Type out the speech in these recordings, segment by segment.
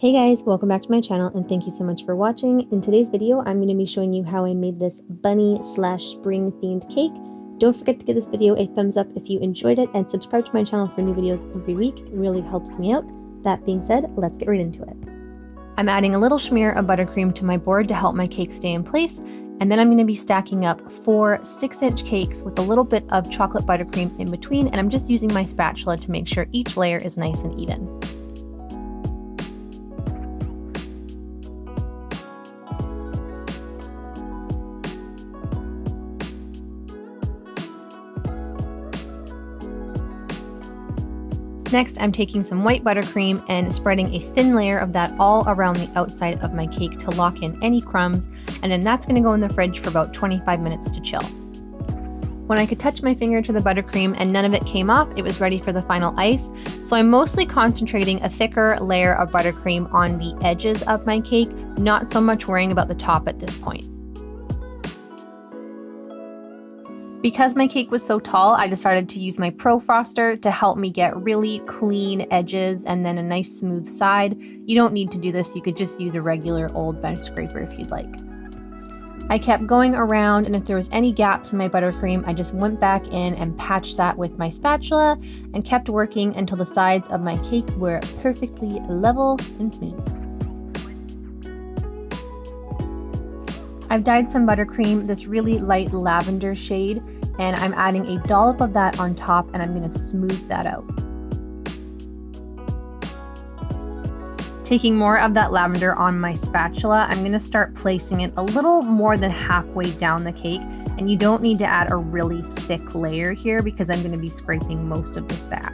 Hey guys, welcome back to my channel and thank you so much for watching. In today's video, I'm going to be showing you how I made this bunny/spring themed cake. Don't forget to give this video a thumbs up if you enjoyed it and subscribe to my channel for new videos every week. It really helps me out. That being said, let's get right into it. I'm adding a little smear of buttercream to my board to help my cake stay in place. And then I'm going to be stacking up 4 6-inch cakes with a little bit of chocolate buttercream in between. And I'm just using my spatula to make sure each layer is nice and even. Next, I'm taking some white buttercream and spreading a thin layer of that all around the outside of my cake to lock in any crumbs, and then that's going to go in the fridge for about 25 minutes to chill. When I could touch my finger to the buttercream and none of it came off, it was ready for the final ice. So I'm mostly concentrating a thicker layer of buttercream on the edges of my cake, not so much worrying about the top at this point. Because my cake was so tall, I decided to use my Pro Froster to help me get really clean edges and then a nice smooth side. You don't need to do this, you could just use a regular old bench scraper if you'd like. I kept going around, and if there was any gaps in my buttercream, I just went back in and patched that with my spatula and kept working until the sides of my cake were perfectly level and smooth. I've dyed some buttercream this really light lavender shade, and I'm adding a dollop of that on top, and I'm going to smooth that out. Taking more of that lavender on my spatula, I'm going to start placing it a little more than halfway down the cake, and you don't need to add a really thick layer here because I'm going to be scraping most of this back.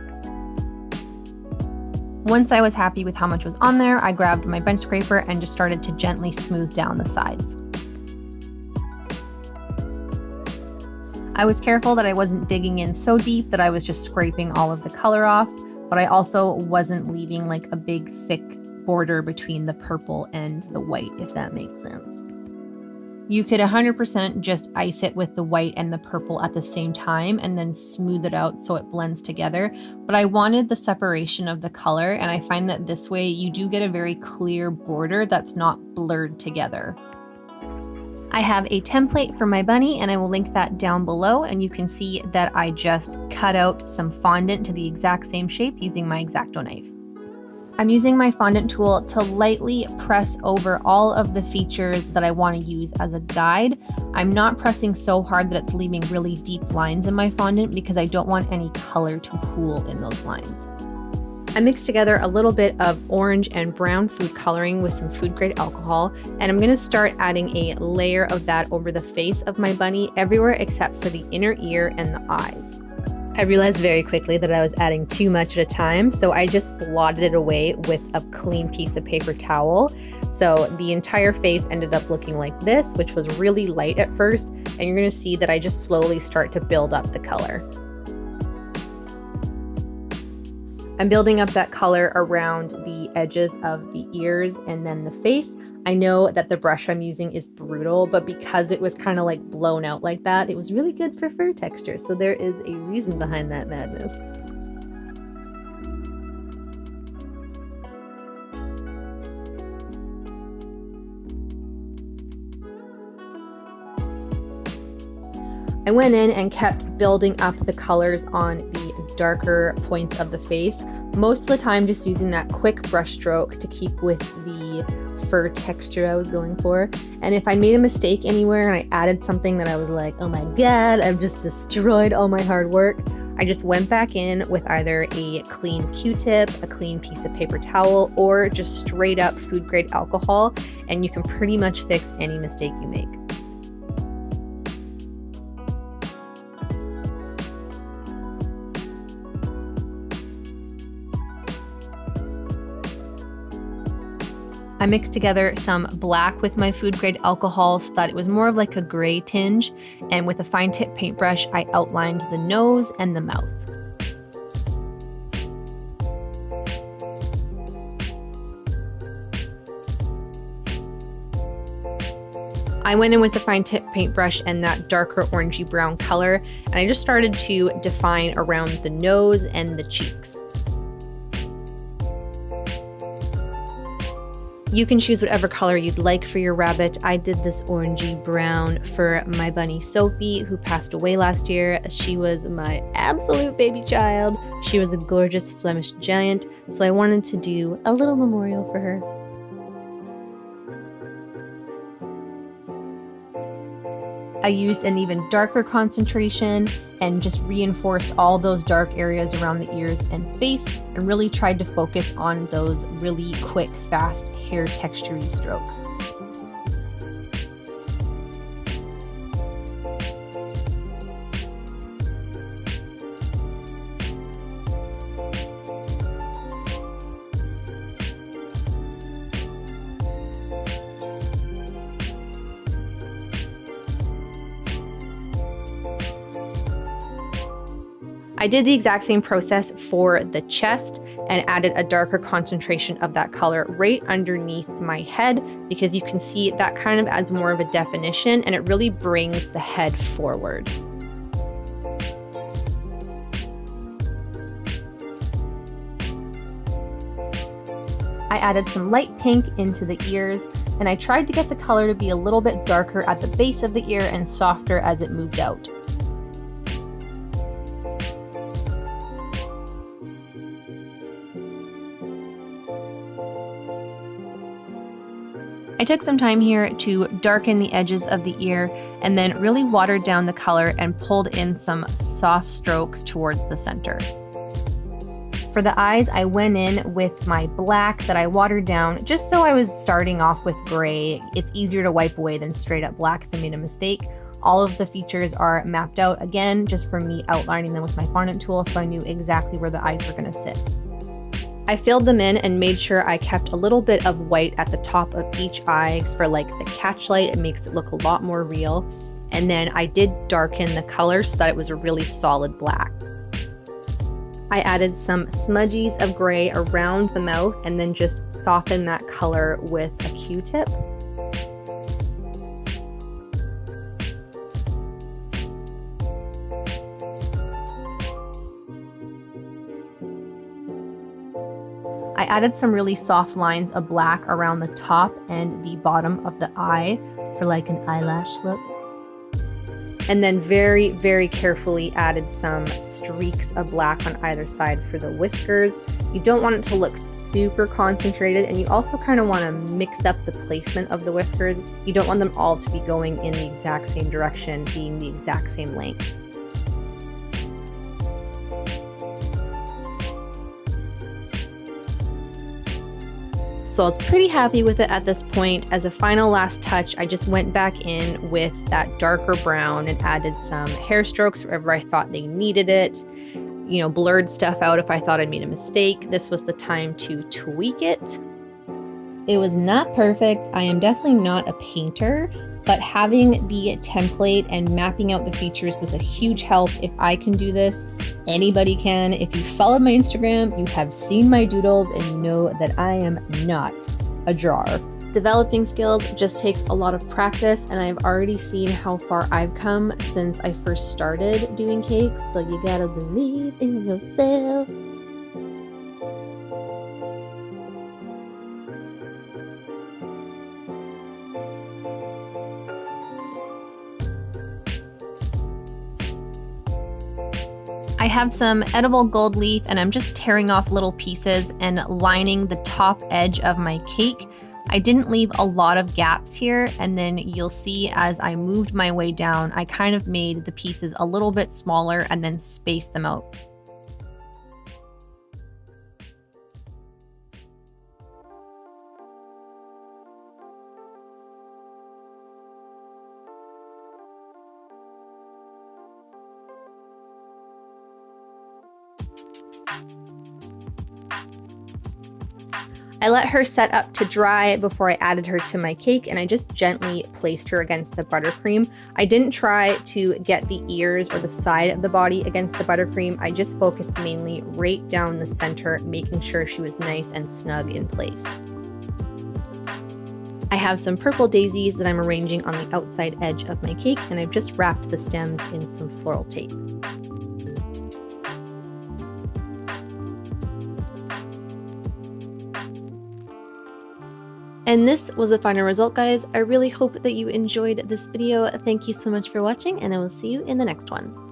Once I was happy with how much was on there, I grabbed my bench scraper and just started to gently smooth down the sides. I was careful that I wasn't digging in so deep that I was just scraping all of the color off, but I also wasn't leaving like a big thick border between the purple and the white, if that makes sense. You could 100% just ice it with the white and the purple at the same time and then smooth it out so it blends together, but I wanted the separation of the color, and I find that this way you do get a very clear border that's not blurred together. I have a template for my bunny, and I will link that down below, and you can see that I just cut out some fondant to the exact same shape using my X-Acto knife. I'm using my fondant tool to lightly press over all of the features that I want to use as a guide. I'm not pressing so hard that it's leaving really deep lines in my fondant because I don't want any color to pool in those lines. I mixed together a little bit of orange and brown food coloring with some food grade alcohol, and I'm going to start adding a layer of that over the face of my bunny everywhere except for the inner ear and the eyes. I realized very quickly that I was adding too much at a time, so I just blotted it away with a clean piece of paper towel. So the entire face ended up looking like this, which was really light at first, and you're going to see that I just slowly start to build up the color. I'm building up that color around the edges of the ears and then the face. I know that the brush I'm using is brutal, but because it was kind of like blown out like that, it was really good for fur texture. So there is a reason behind that madness. I went in and kept building up the colors on the darker points of the face, most of the time just using that quick brush stroke to keep with the fur texture I was going for. And if I made a mistake anywhere and I added something that I was like, oh my god, I've just destroyed all my hard work, I just went back in with either a clean Q-tip, a clean piece of paper towel, or just straight up food grade alcohol, and you can pretty much fix any mistake you make. I mixed together some black with my food grade alcohol so that it was more of like a gray tinge, and with a fine tip paintbrush, I outlined the nose and the mouth. I went in with the fine tip paintbrush and that darker orangey brown color, and I just started to define around the nose and the cheeks. You can choose whatever color you'd like for your rabbit. I did this orangey brown for my bunny Sophie, who passed away last year. She was my absolute baby child. She was a gorgeous Flemish giant, so I wanted to do a little memorial for her. I used an even darker concentration and just reinforced all those dark areas around the ears and face, and really tried to focus on those really quick, fast hair texture-y strokes. I did the exact same process for the chest and added a darker concentration of that color right underneath my head, because you can see that kind of adds more of a definition and it really brings the head forward. I added some light pink into the ears, and I tried to get the color to be a little bit darker at the base of the ear and softer as it moved out. I took some time here to darken the edges of the ear and then really watered down the color and pulled in some soft strokes towards the center. For the eyes, I went in with my black that I watered down just so I was starting off with gray. It's easier to wipe away than straight up black if I made a mistake. All of the features are mapped out again, just from me outlining them with my fondant tool, so I knew exactly where the eyes were gonna sit. I filled them in and made sure I kept a little bit of white at the top of each eye for like the catch light. It makes it look a lot more real. And then I did darken the color so that it was a really solid black. I added some smudgies of gray around the mouth and then just softened that color with a Q-tip. I added some really soft lines of black around the top and the bottom of the eye for like an eyelash look. And then very, very carefully added some streaks of black on either side for the whiskers. You don't want it to look super concentrated, and you also kind of want to mix up the placement of the whiskers. You don't want them all to be going in the exact same direction, being the exact same length. So I was pretty happy with it at this point. As a final last touch, I just went back in with that darker brown and added some hair strokes wherever I thought they needed it. You know, blurred stuff out if I thought I made a mistake. This was the time to tweak it. It was not perfect. I am definitely not a painter, but having the template and mapping out the features was a huge help. If I can do this, anybody can. If you followed my Instagram, you have seen my doodles and you know that I am not a drawer. Developing skills just takes a lot of practice, and I've already seen how far I've come since I first started doing cakes, so you gotta believe in yourself. I have some edible gold leaf and I'm just tearing off little pieces and lining the top edge of my cake. I didn't leave a lot of gaps here, and then you'll see as I moved my way down, I kind of made the pieces a little bit smaller and then spaced them out. I let her set up to dry before I added her to my cake, and I just gently placed her against the buttercream. I didn't try to get the ears or the side of the body against the buttercream. I just focused mainly right down the center, making sure she was nice and snug in place. I have some purple daisies that I'm arranging on the outside edge of my cake, and I've just wrapped the stems in some floral tape. And this was the final result, guys. I really hope that you enjoyed this video. Thank you so much for watching, and I will see you in the next one.